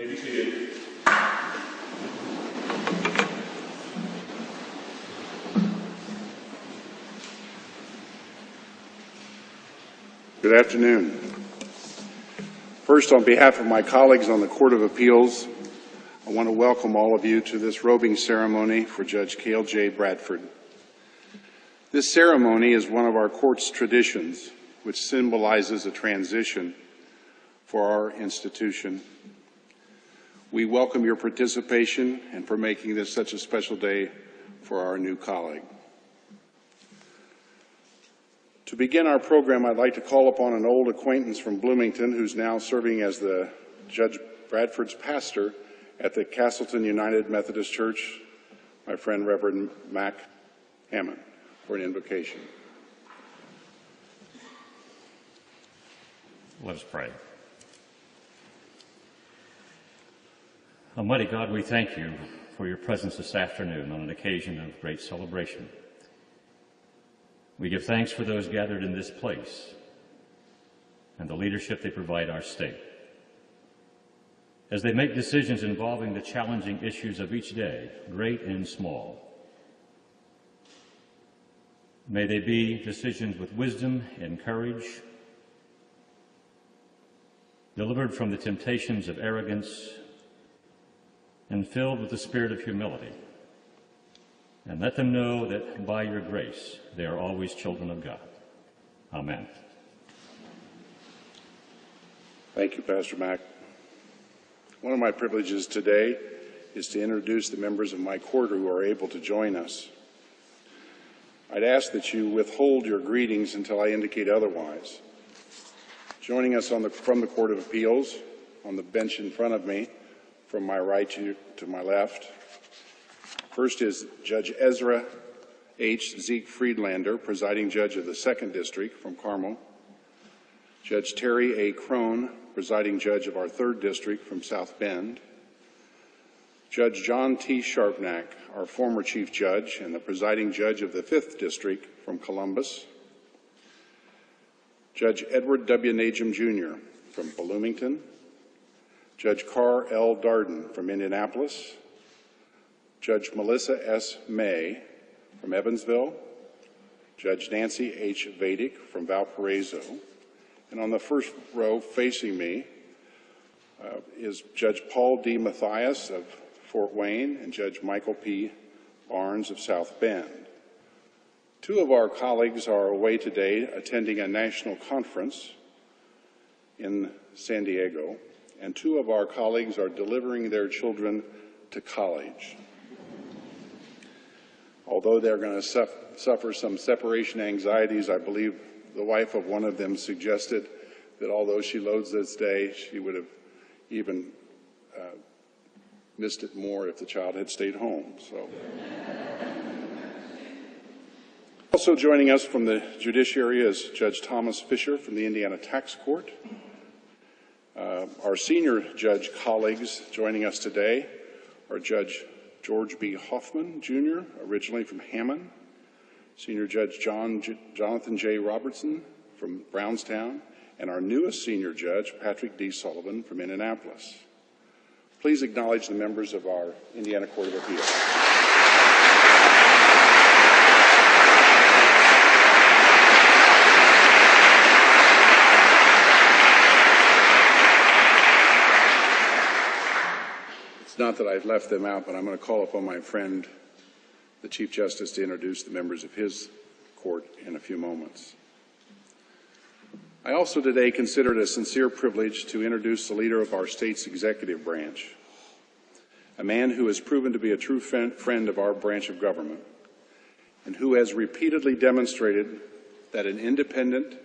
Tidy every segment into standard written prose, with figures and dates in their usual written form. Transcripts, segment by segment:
May be seated. Good afternoon. First, on behalf of my colleagues on the Court of Appeals, I want to welcome all of you to this robing ceremony for Judge Cale J. Bradford. This ceremony is one of our court's traditions, which symbolizes a transition for our institution. We welcome your participation and for making this such a special day for our new colleague. To begin our program, I'd like to call upon an old acquaintance from Bloomington who's now serving as the Judge Bradford's pastor at the Castleton United Methodist Church, my friend Reverend Hamon, for an invocation. Let us pray. Almighty God, we thank you for your presence this afternoon on an occasion of great celebration. We give thanks for those gathered in this place and the leadership they provide our state. As they make decisions involving the challenging issues of each day, great and small, may they be decisions with wisdom and courage, delivered from the temptations of arrogance, and filled with the spirit of humility. And let them know that by your grace, they are always children of God. Amen. Thank you, Pastor Mack. One of my privileges today is to introduce the members of my court who are able to join us. I'd ask that you withhold your greetings until I indicate otherwise. Joining us from the Court of Appeals, on the bench in front of me, from my right to my left, first is Judge Ezra H. Zeke Friedlander, presiding judge of the 2nd District from Carmel. Judge Terry A. Crone, presiding judge of our 3rd District from South Bend. Judge John T. Sharpnack, our former chief judge and the presiding judge of the 5th District from Columbus. Judge Edward W. Najum, Jr. from Bloomington. Judge Carr L. Darden from Indianapolis. Judge Melissa S. May from Evansville, Judge Nancy H. Vadic from Valparaiso, and on the first row facing me is Judge Paul D. Mathias of Fort Wayne and Judge Michael P. Barnes of South Bend. Two of our colleagues are away today attending a national conference in San Diego, and two of our colleagues are delivering their children to college. Although they're going to suffer some separation anxieties, I believe the wife of one of them suggested that although she loads this day, she would have even missed it more if the child had stayed home. So, also joining us from the judiciary is Judge Thomas Fisher from the Indiana Tax Court. Our senior judge colleagues joining us today are Judge George B. Hoffman, Jr., originally from Hamon, Senior Judge Jonathan J. Robertson from Brownstown, and our newest senior judge, Patrick D. Sullivan from Indianapolis. Please acknowledge the members of our Indiana Court of Appeals. It's not that I've left them out, but I'm going to call upon my friend, the Chief Justice, to introduce the members of his court in a few moments. I also today consider it a sincere privilege to introduce the leader of our state's executive branch, a man who has proven to be a true friend of our branch of government, and who has repeatedly demonstrated that an independent,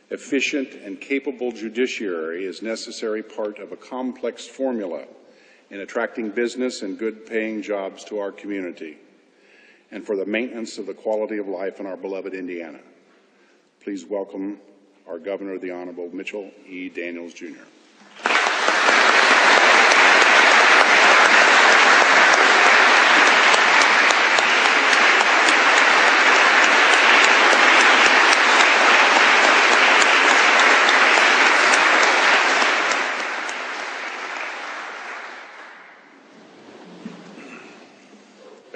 efficient, and capable judiciary is a necessary part of a complex formula in attracting business and good-paying jobs to our community, and for the maintenance of the quality of life in our beloved Indiana. Please welcome our Governor, the Honorable Mitchell E. Daniels, Jr.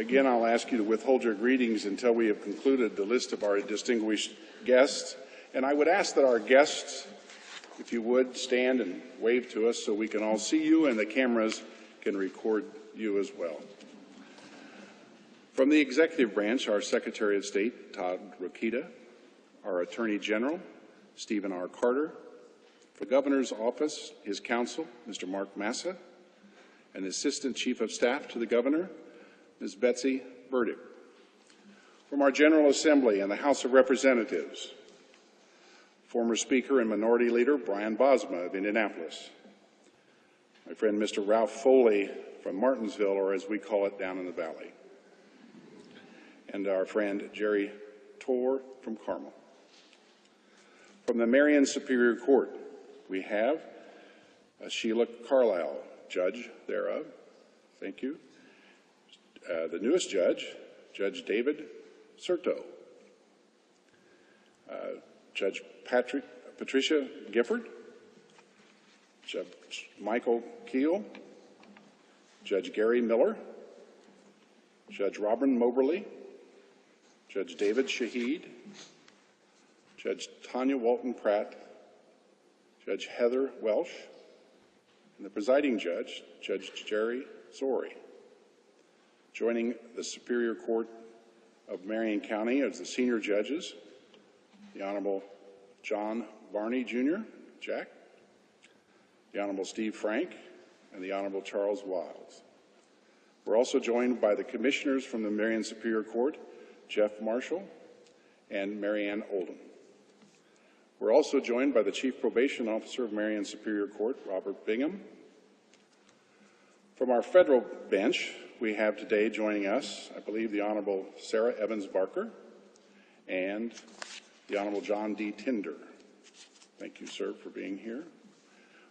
begin, I'll ask you to withhold your greetings until we have concluded the list of our distinguished guests. And I would ask that our guests, if you would, stand and wave to us so we can all see you and the cameras can record you as well. From the executive branch, our Secretary of State, Todd Rokita, our Attorney General, Stephen R. Carter, the Governor's Office, his counsel, Mr. Mark Massa, and Assistant Chief of Staff to the Governor, Ms. Betsy Burdick. From our General Assembly and the House of Representatives, former Speaker and Minority Leader Brian Bosma of Indianapolis, my friend Mr. Ralph Foley from Martinsville, or as we call it down in the valley, and our friend Jerry Torr from Carmel. From the Marion Superior Court, we have Sheila Carlisle, Judge thereof. Thank you. The newest judge, Judge David Serto. Judge Patricia Gifford. Judge Michael Keel. Judge Gary Miller. Judge Robin Moberly. Judge David Shahid. Judge Tanya Walton Pratt. Judge Heather Welsh. And the presiding judge, Judge Jerry Zori. Joining the Superior Court of Marion County as the senior judges, the Honorable John Varney, Jr., Jack, the Honorable Steve Frank, and the Honorable Charles Wiles. We're also joined by the commissioners from the Marion Superior Court, Jeff Marshall and Marianne Oldham. We're also joined by the Chief Probation Officer of Marion Superior Court, Robert Bingham. From our federal bench, we have today joining us, I believe, the Honorable Sarah Evans Barker and the Honorable John D. Tinder. Thank you, sir, for being here.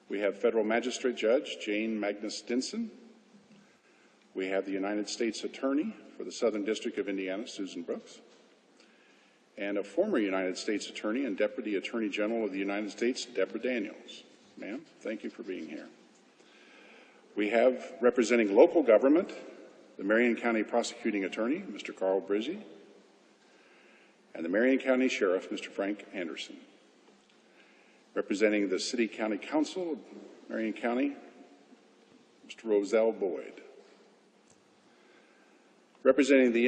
We have Federal Magistrate Judge Jane Magnus Stinson. We have the United States Attorney for the Southern District of Indiana, Susan Brooks, and a former United States Attorney and Deputy Attorney General of the United States, Deborah Daniels. Ma'am, thank you for being here. We have, representing local government, the Marion County Prosecuting Attorney, Mr. Carl Brizzi, and the Marion County Sheriff, Mr. Frank Anderson. Representing the City County Council of Marion County, Mr. Roselle Boyd. Representing the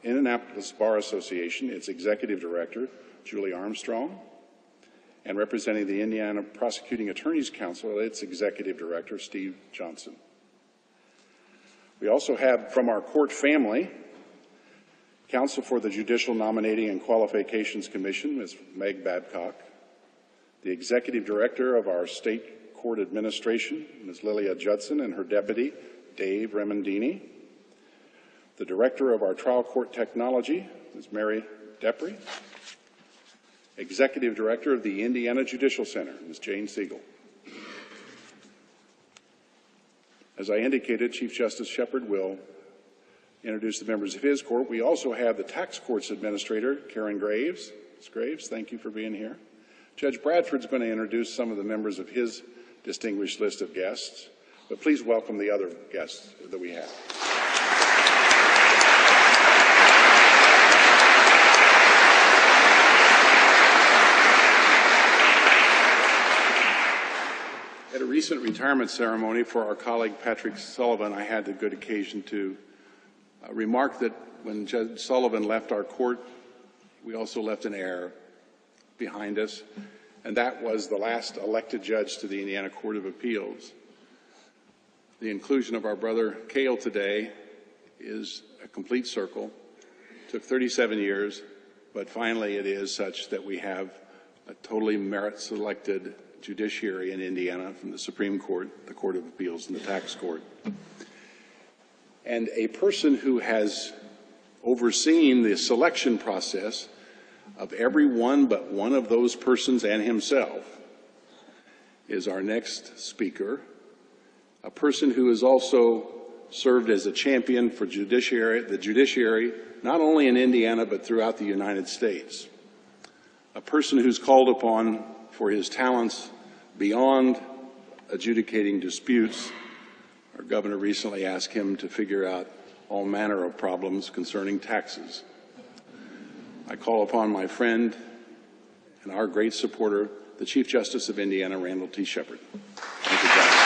Indianapolis Bar Association, its Executive Director, Julie Armstrong, and representing the Indiana Prosecuting Attorneys Council, its Executive Director, Steve Johnson. We also have from our court family, Counsel for the Judicial Nominating and Qualifications Commission, Ms. Meg Babcock, the Executive Director of our State Court Administration, Ms. Lilia Judson, and her deputy, Dave Remondini, the Director of our Trial Court Technology, Ms. Mary Depry, Executive Director of the Indiana Judicial Center, Ms. Jane Siegel. As I indicated, Chief Justice Shepard will introduce the members of his court. We also have the Tax Court's Administrator, Karen Graves. Ms. Graves, thank you for being here. Judge Bradford's going to introduce some of the members of his distinguished list of guests, but please welcome the other guests that we have. At a recent retirement ceremony for our colleague Patrick Sullivan, I had the good occasion to remark that when Judge Sullivan left our court, we also left an heir behind us, and that was the last elected judge to the Indiana Court of Appeals. The inclusion of our brother Cale today is a complete circle. It took 37 years, but finally it is such that we have a totally merit-selected judiciary in Indiana from the Supreme Court, the Court of Appeals, and the Tax Court. And a person who has overseen the selection process of every one but one of those persons and himself is our next speaker, a person who has also served as a champion for the judiciary, not only in Indiana but throughout the United States. A person who's called upon for his talents beyond adjudicating disputes. Our governor recently asked him to figure out all manner of problems concerning taxes. I call upon my friend and our great supporter, the Chief Justice of Indiana, Randall T. Shepard. Thank you, Justice.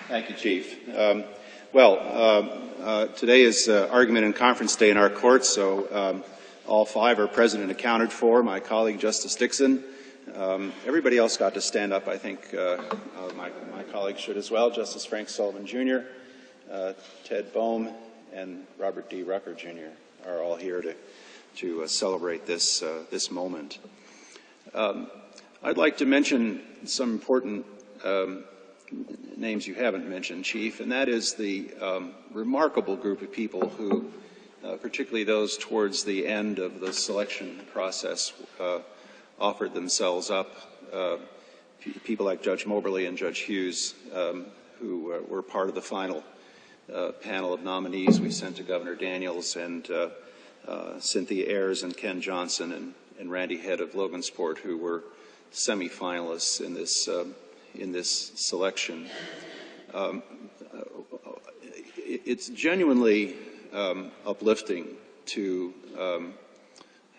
Thank you, Chief. Today is argument and conference day in our court, so all five are present and accounted for. My colleague, Justice Dixon. Everybody else got to stand up. I think my colleagues should as well. Justice Frank Sullivan, Jr., Ted Boehm, and Robert D. Rucker, Jr. are all here to celebrate this moment. I'd like to mention some important names you haven't mentioned, Chief, and that is the remarkable group of people who, particularly those towards the end of the selection process, offered themselves up. People like Judge Moberly and Judge Hughes, who were part of the final panel of nominees we sent to Governor Daniels, and Cynthia Ayers and Ken Johnson and Randy Head of Logansport, who were semifinalists in this selection. It's genuinely uplifting to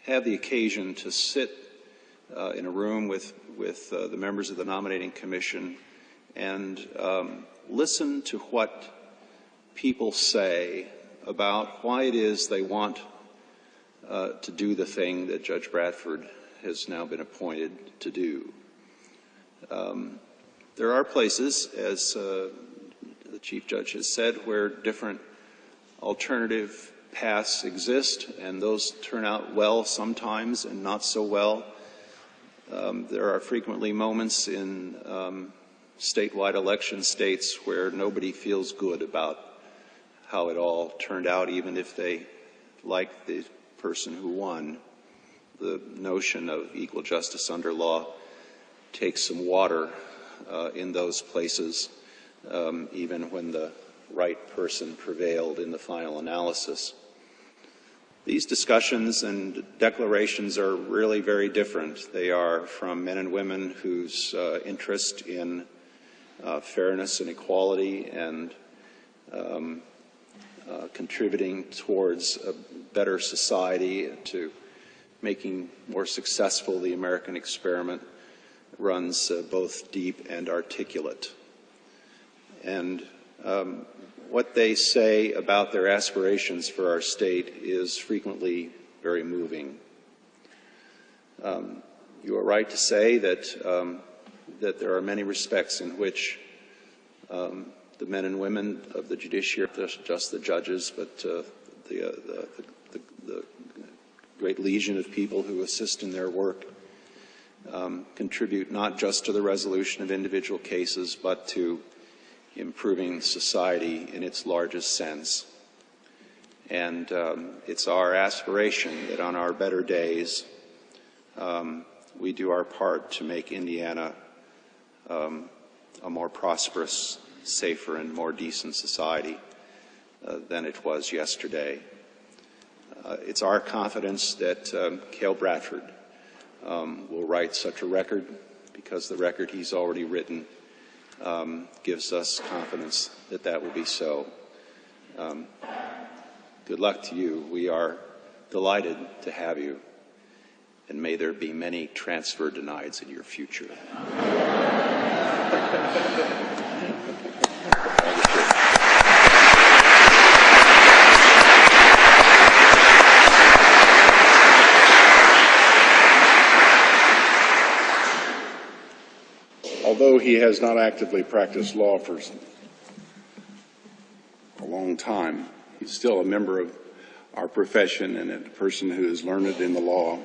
have the occasion to sit in a room with the members of the nominating commission and listen to what people say about why it is they want to do the thing that Judge Bradford has now been appointed to do. There are places, as the Chief Judge has said, where different alternative paths exist, and those turn out well sometimes and not so well. There are frequently moments in statewide election states where nobody feels good about how it all turned out, even if they like the person who won. The notion of equal justice under law takes some water in those places, even when the right person prevailed in the final analysis. These discussions and declarations are really very different. They are from men and women whose interest in fairness and equality and contributing towards a better society, to making more successful the American experiment, runs both deep and articulate. And what they say about their aspirations for our state is frequently very moving. You are right to say that that there are many respects in which the men and women of the judiciary, just the judges, but the great legion of people who assist in their work, contribute not just to the resolution of individual cases, but to improving society in its largest sense. And it's our aspiration that on our better days, we do our part to make Indiana a more prosperous, safer, and more decent society than it was yesterday. It's our confidence that Cale Bradford will write such a record, because the record he's already written gives us confidence that that will be so. Good luck to you. We are delighted to have you, and may there be many transfer denieds in your future. Although he has not actively practiced law for a long time, he's still a member of our profession and a person who is learned in the law.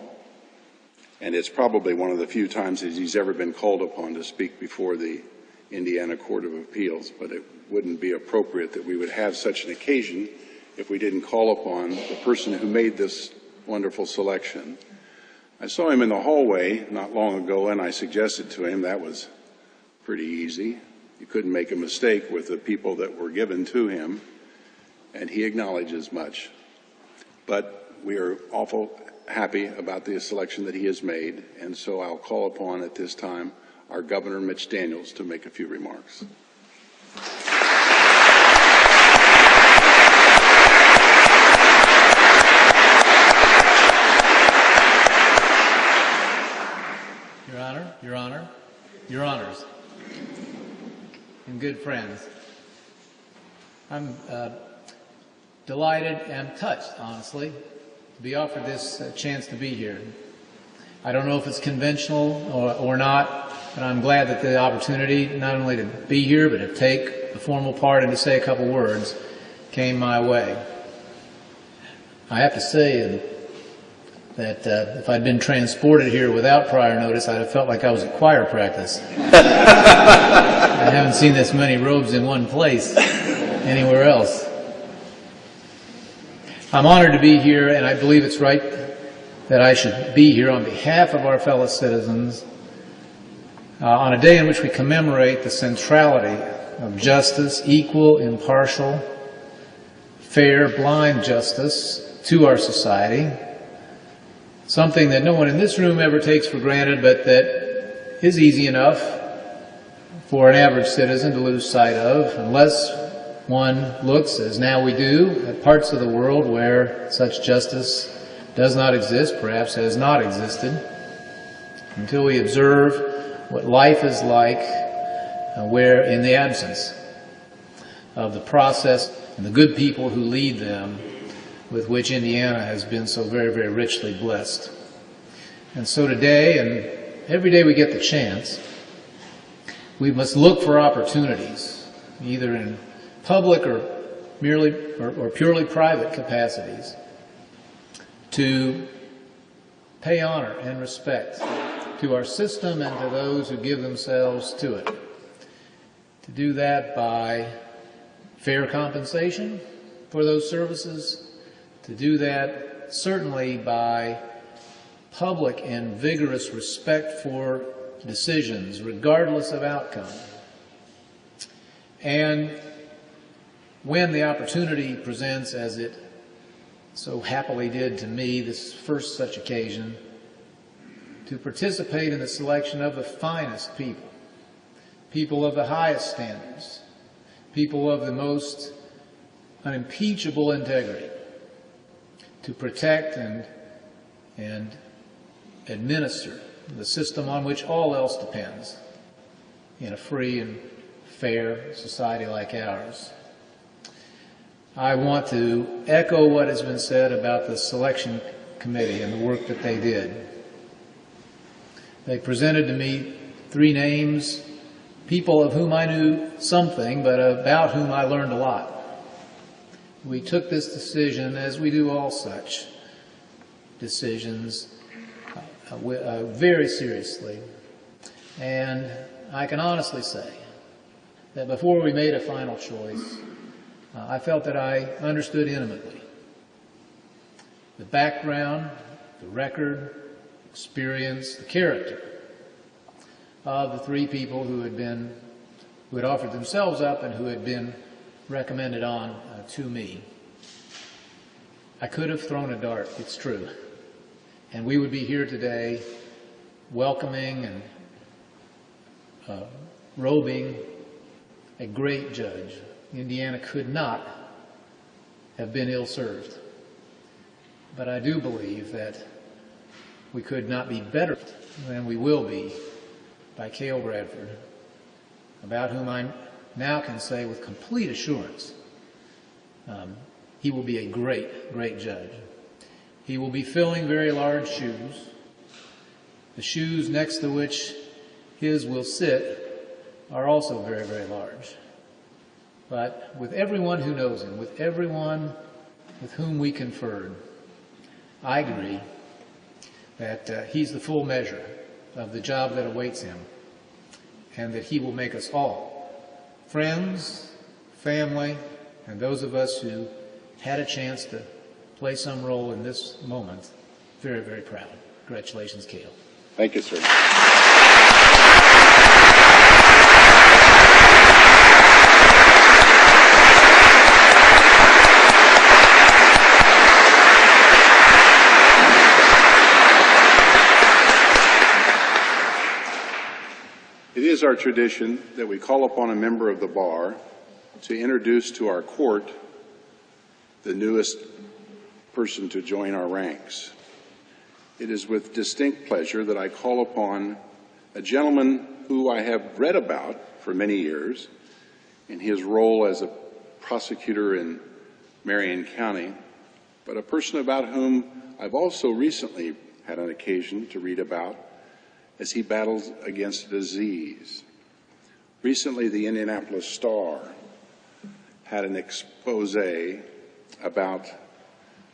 And it's probably one of the few times that he's ever been called upon to speak before the Indiana Court of Appeals. But it wouldn't be appropriate that we would have such an occasion if we didn't call upon the person who made this wonderful selection. I saw him in the hallway not long ago, and I suggested to him that was pretty easy. You couldn't make a mistake with the people that were given to him, and he acknowledges much. But we are awful happy about the selection that he has made, and so I'll call upon at this time our Governor, Mitch Daniels, to make a few remarks. Your Honor, Your Honor, Your Honors, and good friends, I'm delighted and touched, honestly, to be offered this chance to be here. I don't know if it's conventional or not, but I'm glad that the opportunity not only to be here, but to take the formal part and to say a couple words came my way. I have to say that if I'd been transported here without prior notice, I'd have felt like I was at choir practice. I haven't seen this many robes in one place anywhere else. I'm honored to be here, and I believe it's right that I should be here on behalf of our fellow citizens on a day in which we commemorate the centrality of justice, equal, impartial, fair, blind justice to our society, something that no one in this room ever takes for granted, but that is easy enough for an average citizen to lose sight of, unless one looks, as now we do, at parts of the world where such justice does not exist, perhaps has not existed, until we observe what life is like where in the absence of the process and the good people who lead them with which Indiana has been so very, very richly blessed. And so today, and every day we get the chance, we must look for opportunities, either in public or purely private capacities, to pay honor and respect to our system and to those who give themselves to it. To do that by fair compensation for those services, to do that certainly by public and vigorous respect for decisions, regardless of outcome. And when the opportunity presents, as it so happily did to me this first such occasion, to participate in the selection of the finest people, people of the highest standards, people of the most unimpeachable integrity, to protect and administer the system on which all else depends in a free and fair society like ours. I want to echo what has been said about the selection committee and the work that they did. They presented to me 3 names, people of whom I knew something, but about whom I learned a lot. We took this decision, as we do all such decisions, very seriously. And I can honestly say that before we made a final choice, I felt that I understood intimately the background, the record, experience, the character of the 3 people who had offered themselves up and who had been recommended on to me. I could have thrown a dart, it's true, and we would be here today welcoming and robing a great judge. Indiana could not have been ill-served. But I do believe that we could not be better than we will be by Cale Bradford, about whom I now can say with complete assurance he will be a great, great judge. He will be filling very large shoes. The shoes next to which his will sit are also very, very large. But with everyone who knows him, with everyone with whom we conferred, I agree that he's the full measure of the job that awaits him, and that he will make us all, friends, family, and those of us who had a chance to play some role in this moment, very, very proud. Congratulations, Cale. Thank you, sir. is our tradition that we call upon a member of the bar to introduce to our court the newest person to join our ranks. It is with distinct pleasure that I call upon a gentleman who I have read about for many years in his role as a prosecutor in Marion County, but a person about whom I've also recently had an occasion to read about as he battles against a disease. Recently, the Indianapolis Star had an expose about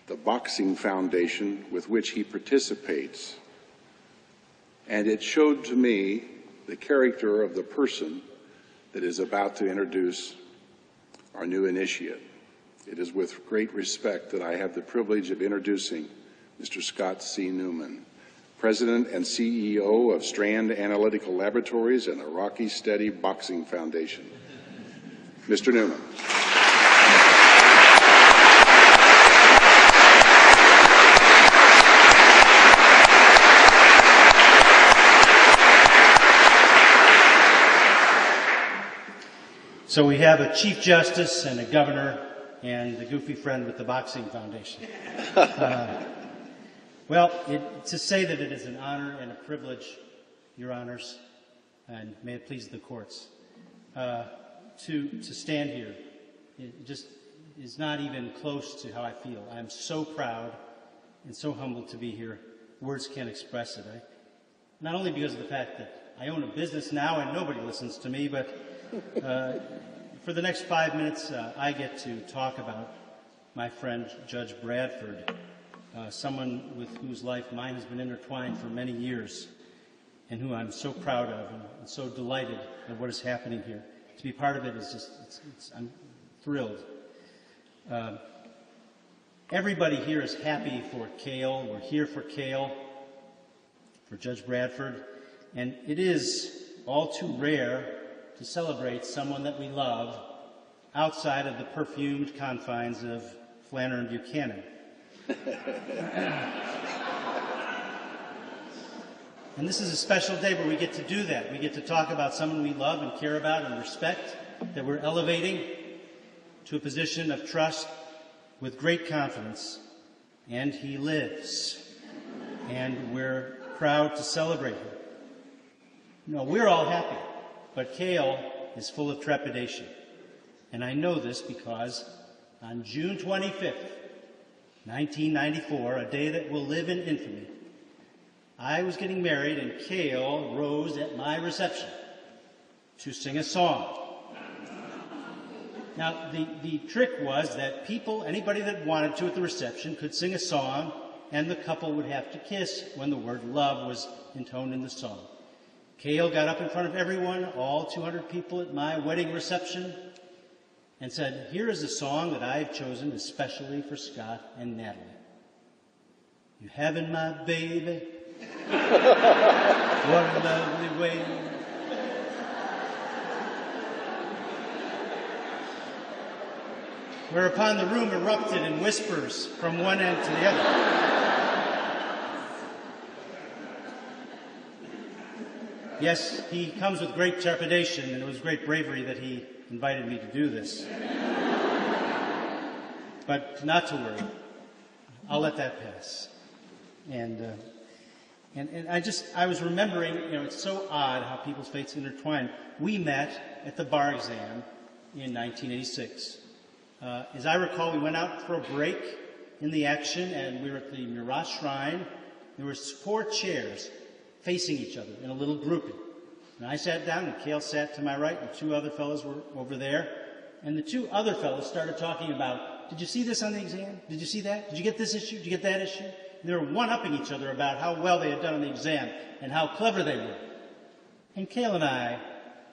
the boxing foundation with which he participates, and it showed to me the character of the person that is about to introduce our new initiate. It is with great respect that I have the privilege of introducing Mr. Scott C. Newman, President and CEO of Strand Analytical Laboratories and the Rocky Steady Boxing Foundation. Mr. Newman. So we have a Chief Justice and a Governor and the goofy friend with the Boxing Foundation. To say that it is an honor and a privilege, Your Honors, and may it please the courts, to stand here, it just is not even close to how I feel. I'm so proud and so humbled to be here. Words can't express it. Not only because of the fact that I own a business now and nobody listens to me, but for the next 5 minutes, I get to talk about my friend Judge Bradford, someone with whose life mine has been intertwined for many years, and who I'm so proud of and so delighted at what is happening here. To be part of it is just, I'm thrilled. Everybody here is happy for Cale. We're here for Cale, for Judge Bradford, and it is all too rare to celebrate someone that we love outside of the perfumed confines of Flanner and Buchanan. And this is a special day where we get to do that. We get to talk about someone we love and care about and respect, that we're elevating to a position of trust with great confidence. And he lives. And we're proud to celebrate him. No, we're all happy. But Cale is full of trepidation. And I know this because on June 25th, 1994, a day that will live in infamy, I was getting married and Cale rose at my reception to sing a song. Now, the trick was that anybody that wanted to at the reception could sing a song, and the couple would have to kiss when the word love was intoned in the song. Cale got up in front of everyone, all 200 people at my wedding reception, and said, "Here is a song that I've chosen especially for Scott and Natalie. You having my baby? What a lovely way." Whereupon the room erupted in whispers from one end to the other. Yes, he comes with great trepidation, and it was great bravery that he invited me to do this. But not to worry. I'll let that pass. And I was remembering, it's so odd how people's fates intertwine. We met at the bar exam in 1986. As I recall, we went out for a break in the action, and we were at the Mirage Shrine. There were 4 chairs facing each other in a little grouping. And I sat down, and Cale sat to my right, and 2 other fellows were over there. And the 2 other fellows started talking about, "Did you see this on the exam? Did you see that? Did you get this issue? Did you get that issue?" And they were one-upping each other about how well they had done on the exam and how clever they were. And Cale and I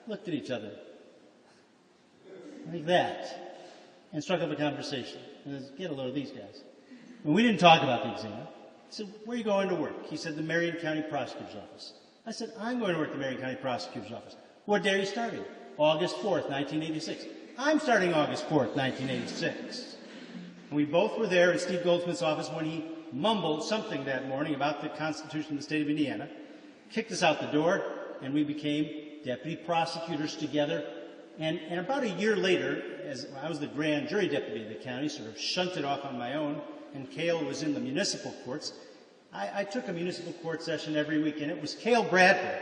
looked at each other like that and struck up a conversation. And said, "Get a load of these guys." And we didn't talk about the exam. I said, "Where are you going to work?" He said, "The Marion County Prosecutor's Office." I said, "I'm going to work at the Marion County Prosecutor's Office." "What day are you starting?" "August 4th, 1986. "I'm starting August 4th, 1986. And we both were there in Steve Goldsmith's office when he mumbled something that morning about the Constitution of the state of Indiana, kicked us out the door, and we became deputy prosecutors together. And about a year later, as I was the grand jury deputy of the county, sort of shunted off on my own, and Cale was in the municipal courts, I took a municipal court session every week, and it was Cale Bradford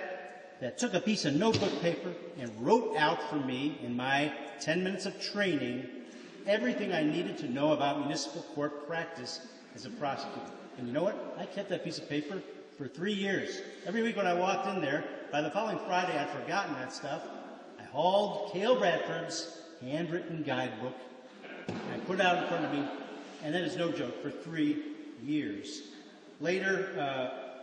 that took a piece of notebook paper and wrote out for me in my 10 minutes of training everything I needed to know about municipal court practice as a prosecutor. And you know what? I kept that piece of paper for 3 years. Every week when I walked in there, by the following Friday I'd forgotten that stuff. I hauled Cale Bradford's handwritten guidebook, and I put it out in front of me, and that is no joke, for 3 years. Later,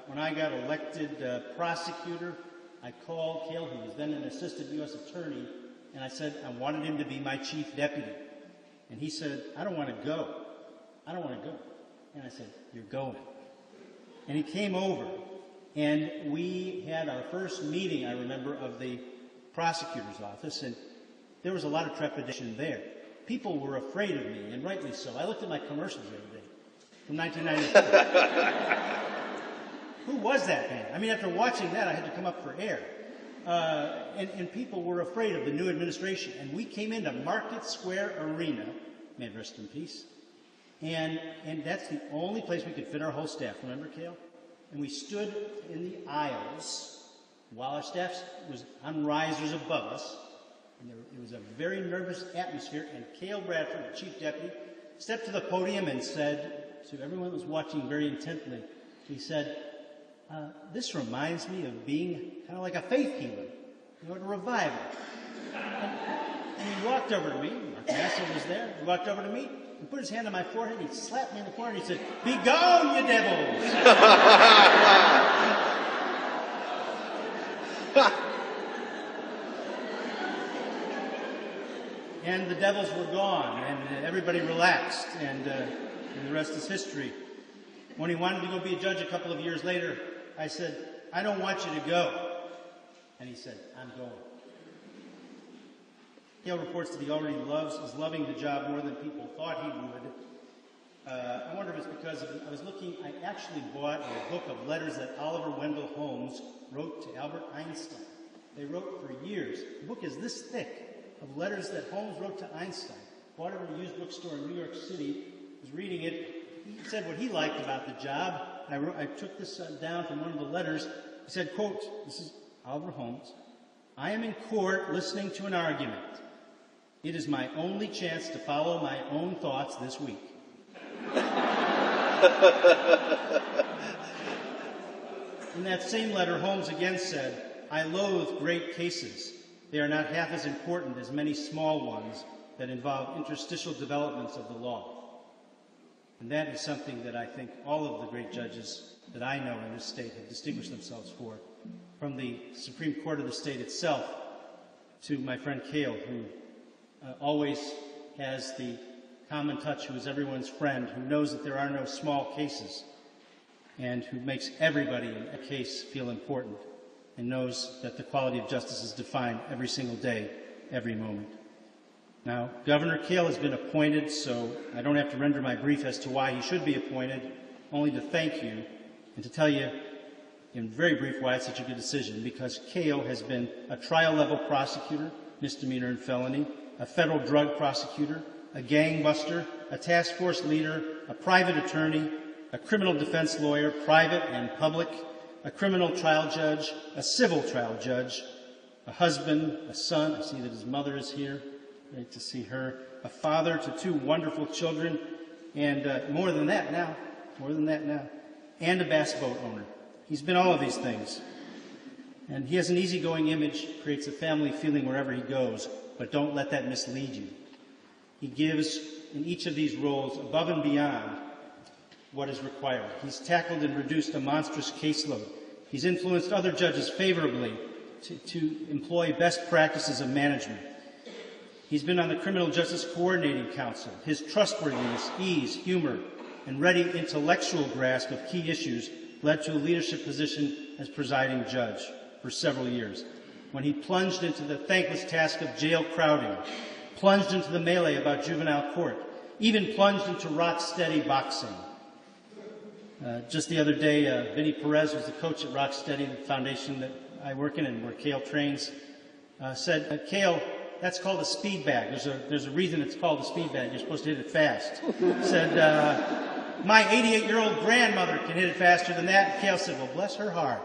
when I got elected prosecutor, I called Cale, who was then an assistant U.S. attorney, and I said I wanted him to be my chief deputy. And he said, I don't want to go. I don't want to go. And I said, you're going. And he came over, and we had our first meeting, I remember, of the prosecutor's office, and there was a lot of trepidation there. People were afraid of me, and rightly so. I looked at my commercials the other day from 1994. Who was that man? I mean, after watching that, I had to come up for air. And people were afraid of the new administration. And we came into Market Square Arena, may it rest in peace, and that's the only place we could fit our whole staff. Remember, Cale? And we stood in the aisles while our staff was on risers above us. And it was a very nervous atmosphere. And Cale Bradford, the chief deputy, stepped to the podium and said to everyone that was watching very intently, he said, this reminds me of being kind of like a faith healer, a revival. And he walked over to me. Mark Massey was there. He walked over to me. He put his hand on my forehead. He slapped me in the forehead. He said, "Be gone, you devils!" And the devils were gone, and everybody relaxed, and the rest is history. When he wanted to go be a judge a couple of years later, I said, "I don't want you to go." And he said, "I'm going." Cale reports that he already is loving the job more than people thought he would. I wonder if it's because I actually bought a book of letters that Oliver Wendell Holmes wrote to Albert Einstein. They wrote for years. The book is this thick of letters that Holmes wrote to Einstein. Bought it at a used bookstore in New York City, was reading it. He said what he liked about the job. I took this down from one of the letters. He said, quote, this is Oliver Holmes, "I am in court listening to an argument. It is my only chance to follow my own thoughts this week." In that same letter, Holmes again said, "I loathe great cases. They are not half as important as many small ones that involve interstitial developments of the law." And that is something that I think all of the great judges that I know in this state have distinguished themselves for, from the Supreme Court of the state itself to my friend Cale, who always has the common touch, who is everyone's friend, who knows that there are no small cases, and who makes everybody in a case feel important, and knows that the quality of justice is defined every single day, every moment. Now, Governor Cale has been appointed, so I don't have to render my brief as to why he should be appointed, only to thank you and to tell you in very brief why it's such a good decision, because Cale has been a trial-level prosecutor, misdemeanor and felony, a federal drug prosecutor, a gangbuster, a task force leader, a private attorney, a criminal defense lawyer, private and public, a criminal trial judge, a civil trial judge, a husband, a son. I see that his mother is here. Great to see her. A father to 2 wonderful children, and more than that now, and a bass boat owner. He's been all of these things. And he has an easygoing image, creates a family feeling wherever he goes, but don't let that mislead you. He gives, in each of these roles, above and beyond what is required. He's tackled and reduced a monstrous caseload. He's influenced other judges favorably to employ best practices of management. He's been on the Criminal Justice Coordinating Council. His trustworthiness, ease, humor, and ready intellectual grasp of key issues led to a leadership position as presiding judge for several years, when he plunged into the thankless task of jail crowding, plunged into the melee about juvenile court, even plunged into rock-steady boxing. Just the other day, Vinny Perez was the coach at Rocksteady, the foundation that I work in and where Cale trains, said, Cale, that's called a speed bag. There's a reason it's called a speed bag. You're supposed to hit it fast. Said, my 88-year-old grandmother can hit it faster than that. And Cale said, well, bless her heart.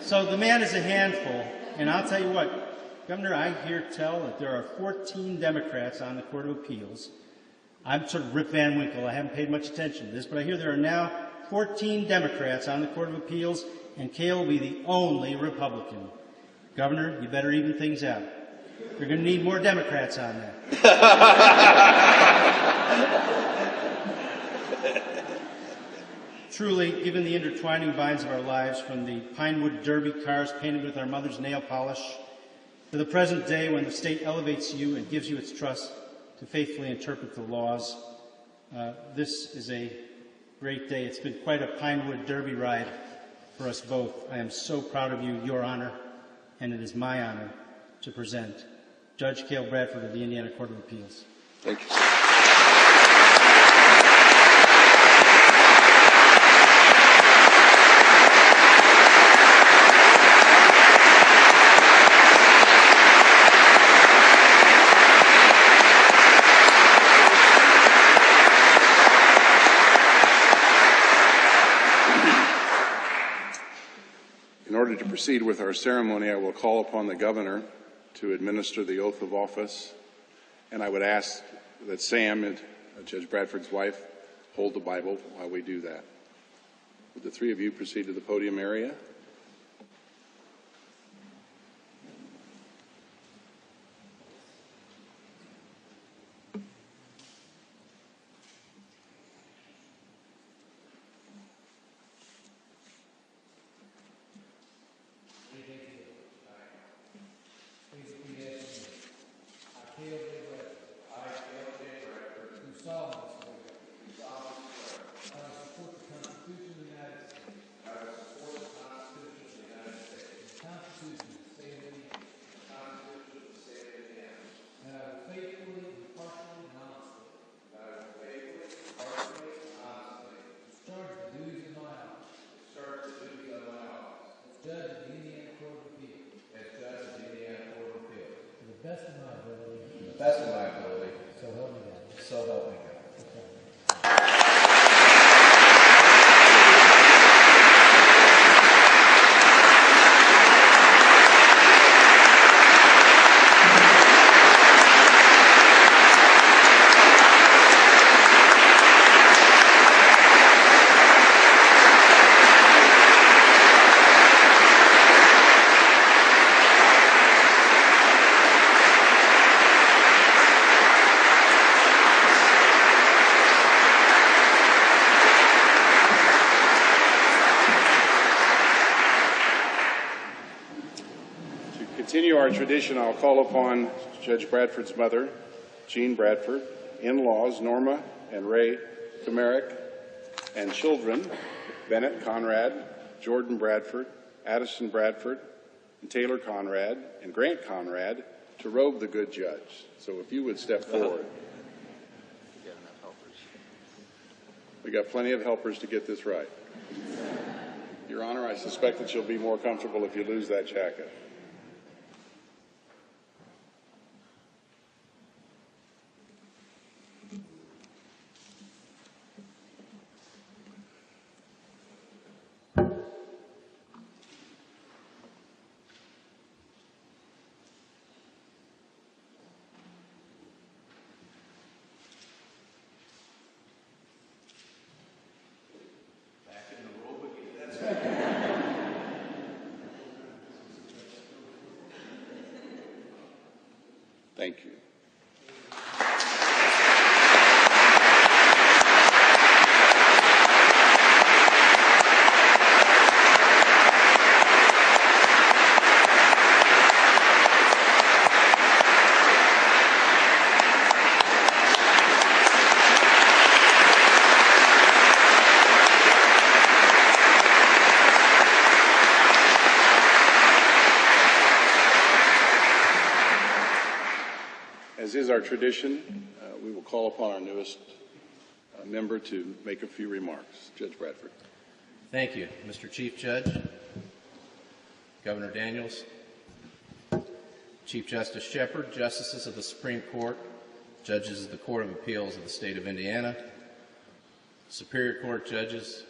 So the man is a handful, and I'll tell you what, Governor, I hear tell that there are 14 Democrats on the Court of Appeals. I'm sort of Rip Van Winkle. I haven't paid much attention to this, but I hear there are now 14 Democrats on the Court of Appeals, and Cale will be the only Republican. Governor, you better even things out. You're going to need more Democrats on there. Truly, given the intertwining vines of our lives, from the Pinewood Derby cars painted with our mother's nail polish, to the present day when the state elevates you and gives you its trust to faithfully interpret the laws, this is a great day. It's been quite a Pinewood Derby ride for us both. I am so proud of you, Your Honor, and it is my honor to present Judge Cale Bradford of the Indiana Court of Appeals. Thank you. In order to proceed with our ceremony, I will call upon the governor to administer the oath of office, and I would ask that Sam, Judge Bradford's wife, hold the Bible while we do that. Would the three of you proceed to the podium area? Best of my ability. So help me God. So help me God. Continue our tradition, I'll call upon Judge Bradford's mother, Jean Bradford, in-laws Norma and Ray Comerick, and children Bennett Conrad, Jordan Bradford, Addison Bradford, and Taylor Conrad, and Grant Conrad to robe the good judge. So if you would step forward. We got plenty of helpers to get this right. Your Honor, I suspect that you'll be more comfortable if you lose that jacket. Thank you. As is our tradition, we will call upon our newest member to make a few remarks. Judge Bradford. Thank you, Mr. Chief Judge, Governor Daniels, Chief Justice Shepard, Justices of the Supreme Court, Judges of the Court of Appeals of the State of Indiana, Superior Court judges,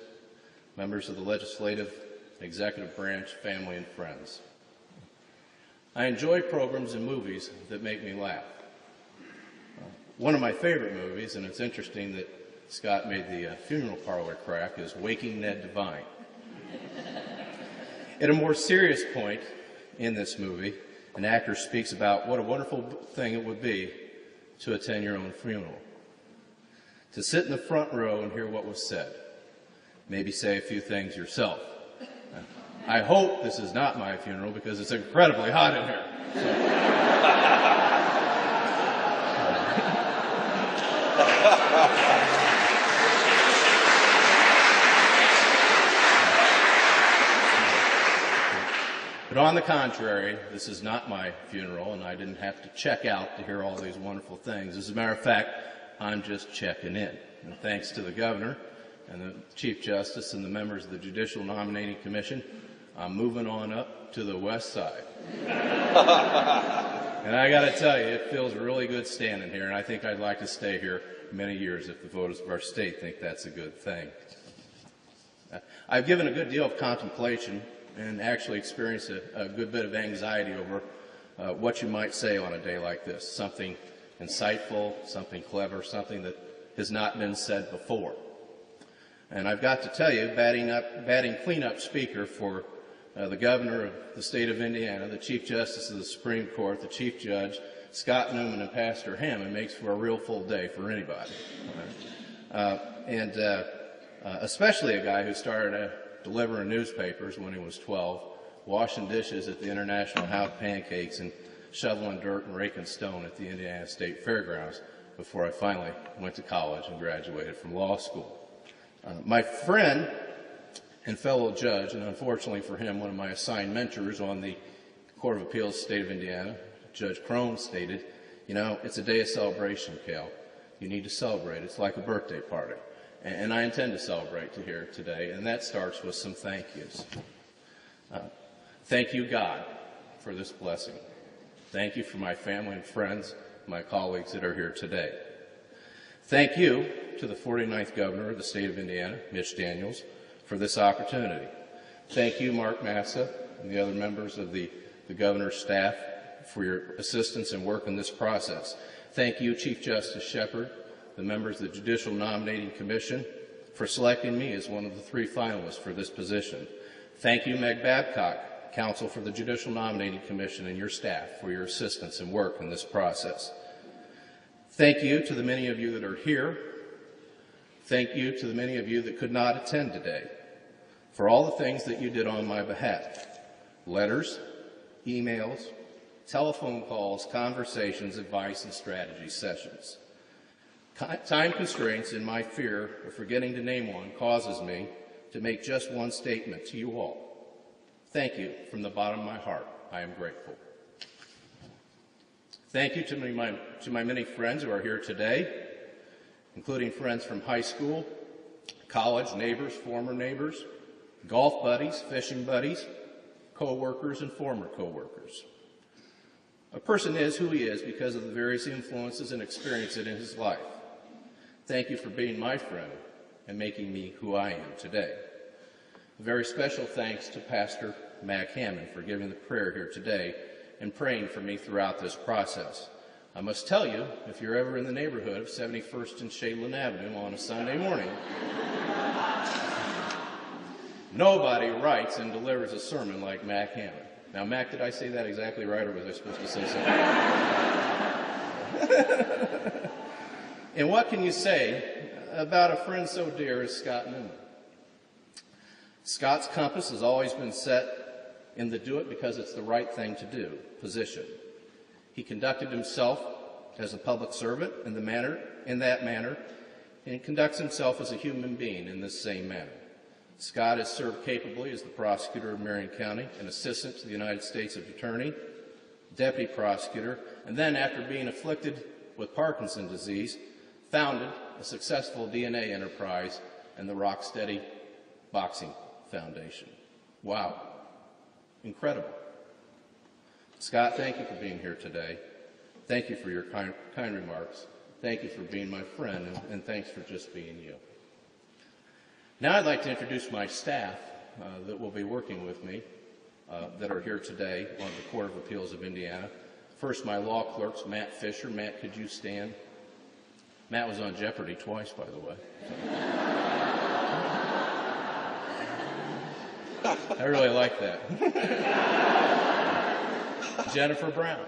members of the legislative, executive branch, family, and friends. I enjoy programs and movies that make me laugh. One of my favorite movies, and it's interesting that Scott made the funeral parlor crack, is Waking Ned Devine. At a more serious point in this movie, an actor speaks about what a wonderful thing it would be to attend your own funeral. To sit in the front row and hear what was said. Maybe say a few things yourself. I hope this is not my funeral because it's incredibly hot in here. But on the contrary, this is not my funeral, and I didn't have to check out to hear all these wonderful things. As a matter of fact, I'm just checking in. And thanks to the governor and the Chief Justice and the members of the Judicial Nominating Commission, I'm moving on up to the west side. And I got to tell you, it feels really good standing here, and I think I'd like to stay here many years if the voters of our state think that's a good thing. I've given a good deal of contemplation and actually experienced a good bit of anxiety over what you might say on a day like this. Something insightful, something clever, something that has not been said before. And I've got to tell you, batting cleanup speaker for the governor of the state of Indiana, the Chief Justice of the Supreme Court, the Chief Judge, Scott Newman, and Pastor Hamon makes for a real full day for anybody. Especially a guy who started delivering newspapers when he was 12, washing dishes at the International House Pancakes, and shoveling dirt and raking stone at the Indiana State Fairgrounds before I finally went to college and graduated from law school. My friend and fellow judge, and unfortunately for him, one of my assigned mentors on the Court of Appeals State of Indiana, Judge Crone, stated, you know, it's a day of celebration, Cale. You need to celebrate. It's like a birthday party. And I intend to celebrate here today, and that starts with some thank yous. Thank you, God, for this blessing. Thank you for my family and friends, my colleagues that are here today. Thank you to the 49th Governor of the State of Indiana, Mitch Daniels, for this opportunity. Thank you, Mark Massa, and the other members of the Governor's staff for your assistance and work in this process. Thank you, Chief Justice Shepard, the members of the Judicial Nominating Commission, for selecting me as one of the 3 finalists for this position. Thank you, Meg Babcock, Counsel for the Judicial Nominating Commission, and your staff for your assistance and work in this process. Thank you to the many of you that are here. Thank you to the many of you that could not attend today for all the things that you did on my behalf. Letters, emails, telephone calls, conversations, advice, and strategy sessions. Time constraints and my fear of forgetting to name one causes me to make just one statement to you all. Thank you from the bottom of my heart. I am grateful. Thank you to my many friends who are here today, including friends from high school, college, neighbors, former neighbors, golf buddies, fishing buddies, co-workers, and former co-workers. A person is who he is because of the various influences and experiences in his life. Thank you for being my friend and making me who I am today. A very special thanks to Pastor Mac Hamon for giving the prayer here today and praying for me throughout this process. I must tell you, if you're ever in the neighborhood of 71st and Shadeland Avenue on a Sunday morning, nobody writes and delivers a sermon like Mac Hamon. Now, Mac, did I say that exactly right, or was I supposed to say something? And what can you say about a friend so dear as Scott Newman? Scott's compass has always been set in the do it because it's the right thing to do position. He conducted himself as a public servant in that manner, and he conducts himself as a human being in this same manner. Scott has served capably as the prosecutor of Marion County, an assistant to the United States Attorney, deputy prosecutor, and then after being afflicted with Parkinson's disease, founded a successful DNA enterprise, and the Rocksteady Boxing Foundation. Wow. Incredible. Scott, thank you for being here today. Thank you for your kind remarks. Thank you for being my friend, and thanks for just being you. Now I'd like to introduce my staff that will be working with me that are here today on the Court of Appeals of Indiana. First, my law clerks, Matt Fisher. Matt, could you stand? Matt was on Jeopardy twice, by the way. I really like that. Jennifer Brown.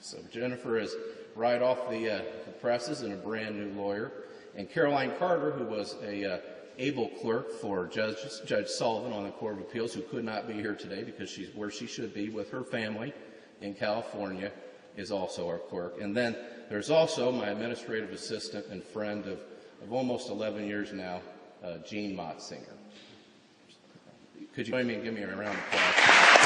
So Jennifer is right off the presses and a brand new lawyer. And Caroline Carter, who was a able clerk for Judge Sullivan on the Court of Appeals, who could not be here today because she's where she should be with her family in California, is also our clerk. And then there's also my administrative assistant and friend of almost 11 years now, Jean Mottsinger. Could you join me and give me a round of applause?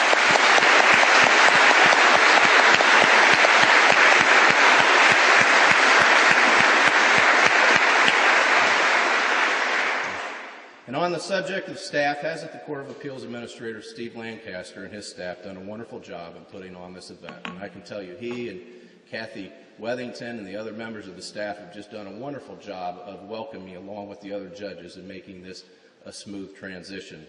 And on the subject of staff, hasn't the Court of Appeals Administrator Steve Lancaster and his staff done a wonderful job in putting on this event? And I can tell you, he and Kathy Wethington and the other members of the staff have just done a wonderful job of welcoming me along with the other judges and making this a smooth transition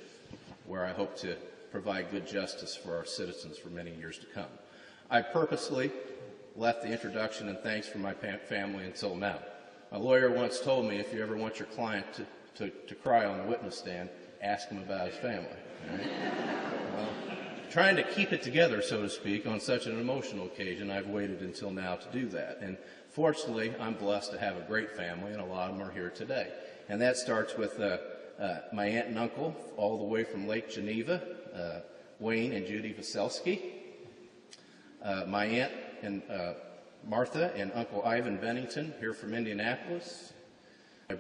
where I hope to provide good justice for our citizens for many years to come. I purposely left the introduction and thanks from my family until now. My lawyer once told me, if you ever want your client to cry on the witness stand, ask him about his family. Right? Well, trying to keep it together, so to speak, on such an emotional occasion, I've waited until now to do that. And fortunately, I'm blessed to have a great family, and a lot of them are here today. And that starts with my aunt and uncle, all the way from Lake Geneva, Wayne and Judy Vaselski. My aunt and Martha and Uncle Ivan Bennington, here from Indianapolis.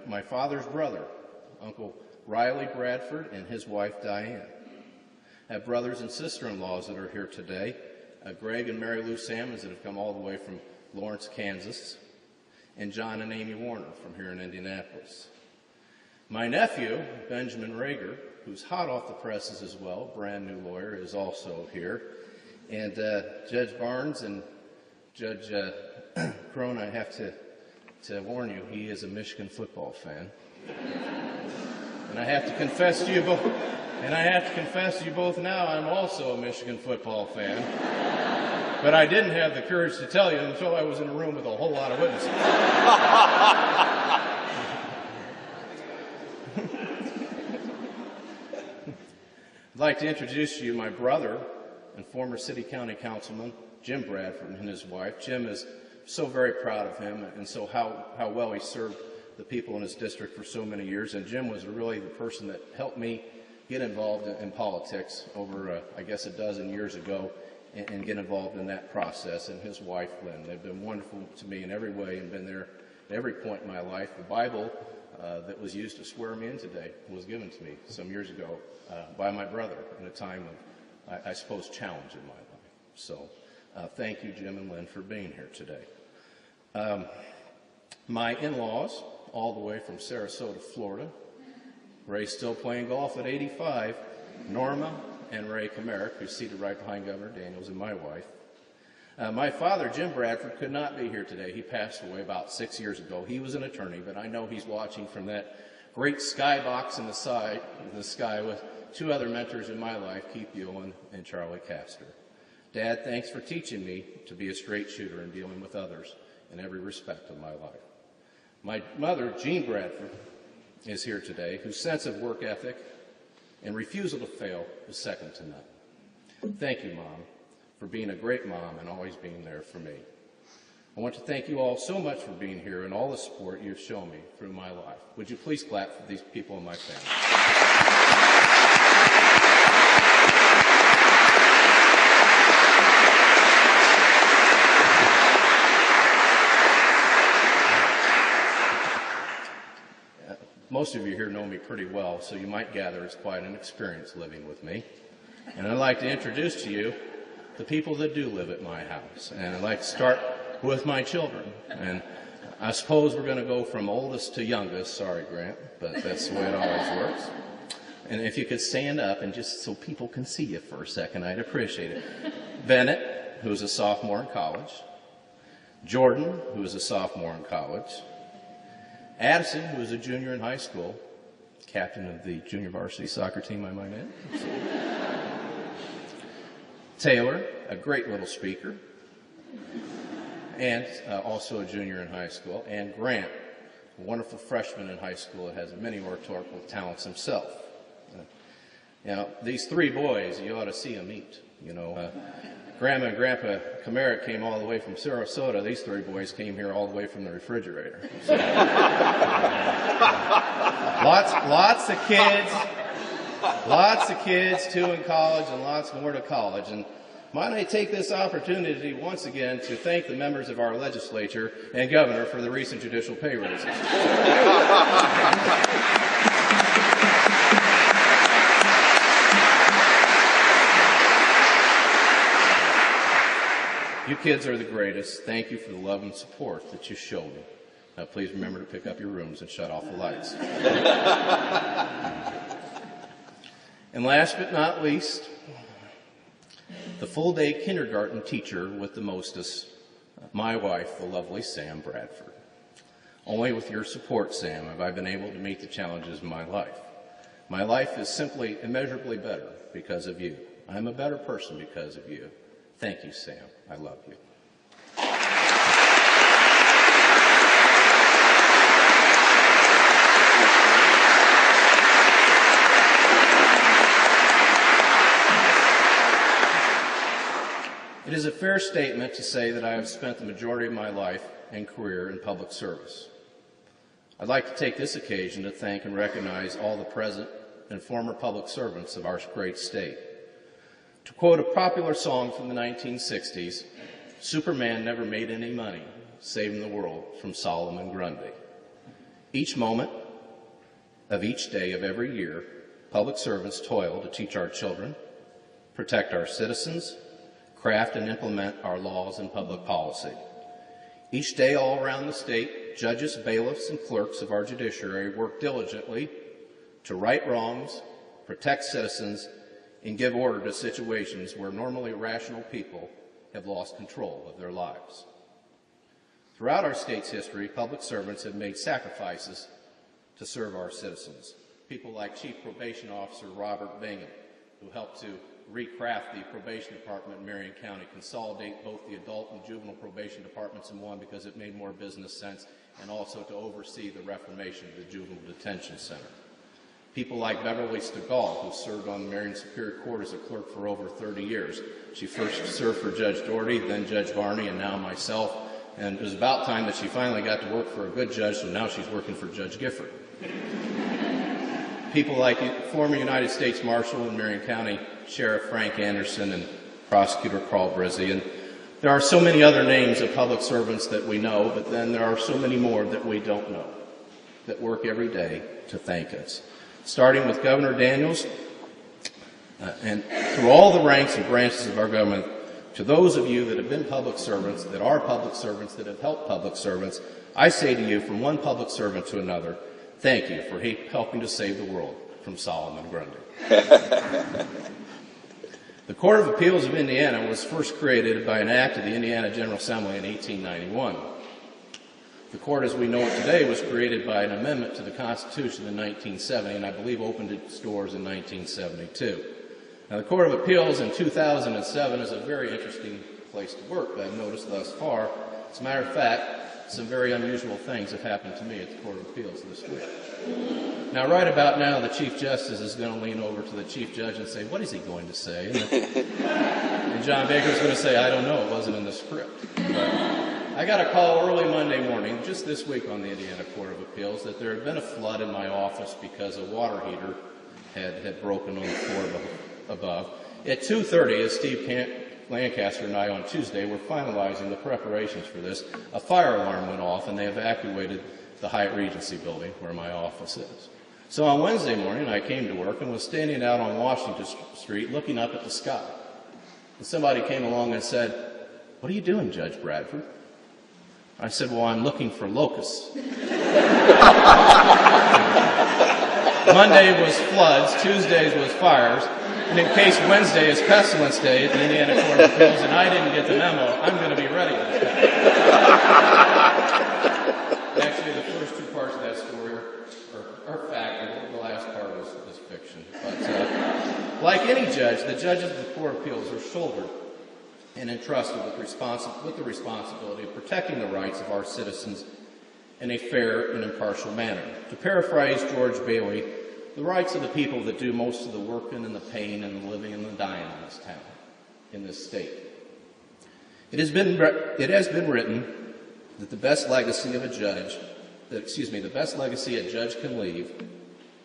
My father's brother, Uncle Riley Bradford, and his wife Diane. I have brothers and sister-in-laws that are here today, Greg and Mary Lou Sammons that have come all the way from Lawrence, Kansas, and John and Amy Warner from here in Indianapolis. My nephew, Benjamin Rager, who's hot off the presses as well, brand new lawyer, is also here. And Judge Barnes and Judge Crone, I have to warn you, he is a Michigan football fan. And I have to confess to you both now, I'm also a Michigan football fan. But I didn't have the courage to tell you until I was in a room with a whole lot of witnesses. I'd like to introduce to you my brother and former City County Councilman, Jim Bradford, and his wife. Jim is so very proud of him and so how well he served the people in his district for so many years. And Jim was really the person that helped me get involved in politics over, I guess, a dozen years ago and get involved in that process. And his wife, Lynn, they've been wonderful to me in every way and been there at every point in my life. The Bible that was used to swear me in today was given to me some years ago by my brother in a time of, I suppose, challenge in my life. So thank you, Jim and Lynn, for being here today. My in-laws, all the way from Sarasota, Florida. Ray's still playing golf at 85. Norma and Ray Kamerick, who's seated right behind Governor Daniels, and my wife. My father, Jim Bradford, could not be here today. He passed away about 6 years ago. He was an attorney, but I know he's watching from that great skybox in the sky with two other mentors in my life, Keith Buell and Charlie Castor. Dad, thanks for teaching me to be a straight shooter and dealing with others in every respect of my life. My mother, Jean Bradford, is here today, whose sense of work ethic and refusal to fail is second to none. Thank you, Mom, for being a great mom and always being there for me. I want to thank you all so much for being here and all the support you've shown me through my life. Would you please clap for these people in my family? Most of you here know me pretty well, so you might gather it's quite an experience living with me. And I'd like to introduce to you the people that do live at my house. And I'd like to start with my children. And I suppose we're going to go from oldest to youngest. Sorry, Grant, but that's the way it always works. And if you could stand up and just so people can see you for a second, I'd appreciate it. Bennett, who's a sophomore in college. Jordan, who is a sophomore in college. Addison, who is a junior in high school. Captain of the junior varsity soccer team, I might add. Taylor, a great little speaker, and also a junior in high school. And Grant, a wonderful freshman in high school that has many oratorical talents himself. You know, these three boys, you ought to see them eat. You know, Grandma and Grandpa Kamerick came all the way from Sarasota. These three boys came here all the way from the refrigerator. So, lots of kids, 2 in college and lots more to college. And might I take this opportunity once again to thank the members of our legislature and governor for the recent judicial pay raises. You kids are the greatest. Thank you for the love and support that you show me. Now, please remember to pick up your rooms and shut off the lights. And last but not least, the full-day kindergarten teacher with the mostest, my wife, the lovely Sam Bradford. Only with your support, Sam, have I been able to meet the challenges of my life. My life is simply immeasurably better because of you. I'm a better person because of you. Thank you, Sam. I love you. It is a fair statement to say that I have spent the majority of my life and career in public service. I'd like to take this occasion to thank and recognize all the present and former public servants of our great state. To quote a popular song from the 1960s, Superman never made any money saving the world from Solomon Grundy. Each moment of each day of every year, public servants toil to teach our children, protect our citizens, craft and implement our laws and public policy. Each day all around the state, judges, bailiffs, and clerks of our judiciary work diligently to right wrongs, protect citizens, and give order to situations where normally rational people have lost control of their lives. Throughout our state's history, public servants have made sacrifices to serve our citizens. People like Chief Probation Officer Robert Bingham, who helped to recraft the probation department in Marion County, consolidate both the adult and juvenile probation departments in one because it made more business sense, and also to oversee the reformation of the Juvenile Detention Center. People like Beverly Stegall, who served on the Marion Superior Court as a clerk for over 30 years. She first served for Judge Doherty, then Judge Varney, and now myself. And it was about time that she finally got to work for a good judge, so now she's working for Judge Gifford. People like former United States Marshal in Marion County, Sheriff Frank Anderson, and Prosecutor Carl Brizzi. And there are so many other names of public servants that we know, but then there are so many more that we don't know, that work every day to thank us. Starting with Governor Daniels, and through all the ranks and branches of our government, to those of you that have been public servants, that are public servants, that have helped public servants, I say to you, from one public servant to another, thank you for helping to save the world from Solomon Grundy. The Court of Appeals of Indiana was first created by an act of the Indiana General Assembly in 1891. The court as we know it today was created by an amendment to the Constitution in 1970, and I believe opened its doors in 1972. Now, the Court of Appeals in 2007 is a very interesting place to work, I've noticed thus far. As a matter of fact, some very unusual things have happened to me at the Court of Appeals this week. Now, right about now, the Chief Justice is going to lean over to the Chief Judge and say, what is he going to say? And John Baker's going to say, I don't know, it wasn't in the script. But I got a call early Monday morning, just this week on the Indiana Court of Appeals, that there had been a flood in my office because a water heater had broken on the floor above. At 2:30, as Steve Lancaster and I on Tuesday were finalizing the preparations for this, a fire alarm went off and they evacuated the Hyatt Regency building where my office is. So on Wednesday morning, I came to work and was standing out on Washington Street looking up at the sky. And somebody came along and said, what are you doing, Judge Bradford? I said, well, I'm looking for locusts. Monday was floods, Tuesdays was fires, and in case Wednesday is pestilence day at the Indiana Court of Appeals and I didn't get the memo, I'm going to be ready. Actually, the first two parts of that story are fact, and the last part is fiction. But like any judge, the judges of the Court of Appeals are shouldered and entrusted with the responsibility of protecting the rights of our citizens in a fair and impartial manner. To paraphrase George Bailey, the rights of the people that do most of the working and the pain and the living and the dying in this town, in this state. It has been written that the best legacy a judge can leave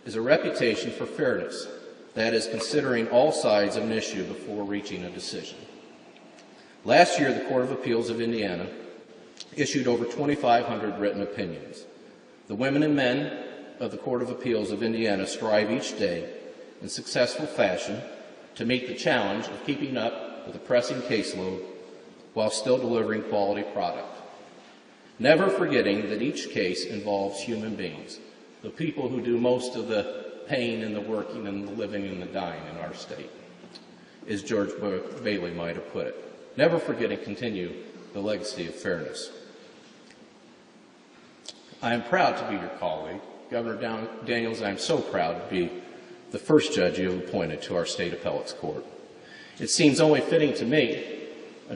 is a reputation for fairness, that is, considering all sides of an issue before reaching a decision. Last year, the Court of Appeals of Indiana issued over 2,500 written opinions. The women and men of the Court of Appeals of Indiana strive each day in successful fashion to meet the challenge of keeping up with a pressing caseload while still delivering quality product. Never forgetting that each case involves human beings, the people who do most of the pain and the working and the living and the dying in our state, as George Bailey might have put it. Never forgetting continue the legacy of fairness. I am proud to be your colleague. Governor Daniels, I am so proud to be the first judge you have appointed to our state appellate's court. It seems only fitting to me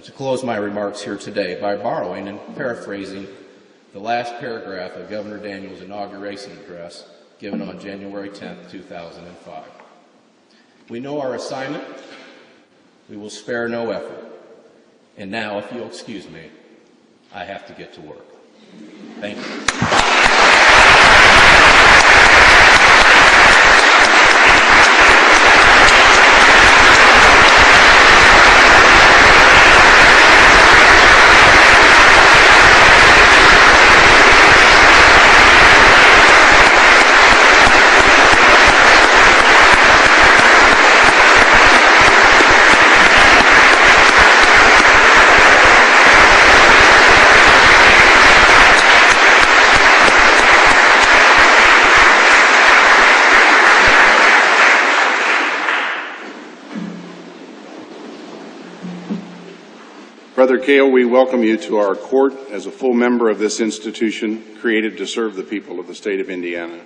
to close my remarks here today by borrowing and paraphrasing the last paragraph of Governor Daniels' inauguration address given on January 10th, 2005. We know our assignment. We will spare no effort. And now, if you'll excuse me, I have to get to work. Thank you. Brother Cale, we welcome you to our court as a full member of this institution created to serve the people of the state of Indiana.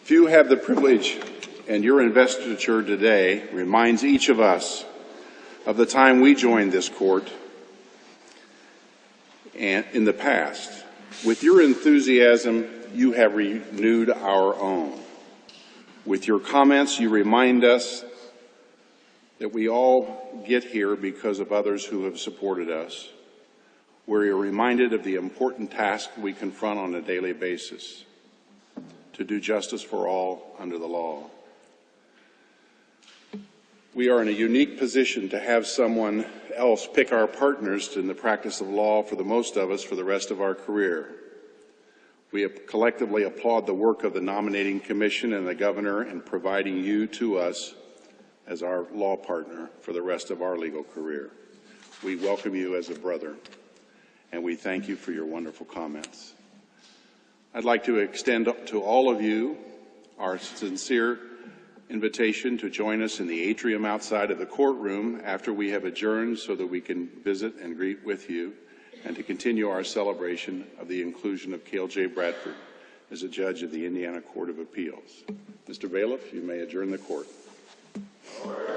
Few have the privilege, and your investiture today reminds each of us of the time we joined this court and in the past. With your enthusiasm, you have renewed our own. With your comments, you remind us that we all get here because of others who have supported us. We're reminded of the important task we confront on a daily basis, to do justice for all under the law. We are in a unique position to have someone else pick our partners in the practice of law for the most of us for the rest of our career. We collectively applaud the work of the nominating commission and the governor in providing you to us as our law partner for the rest of our legal career. We welcome you as a brother, and we thank you for your wonderful comments. I'd like to extend to all of you our sincere invitation to join us in the atrium outside of the courtroom after we have adjourned so that we can visit and greet with you and to continue our celebration of the inclusion of Cale J. Bradford as a judge of the Indiana Court of Appeals. Mr. Bailiff, you may adjourn the court. All right.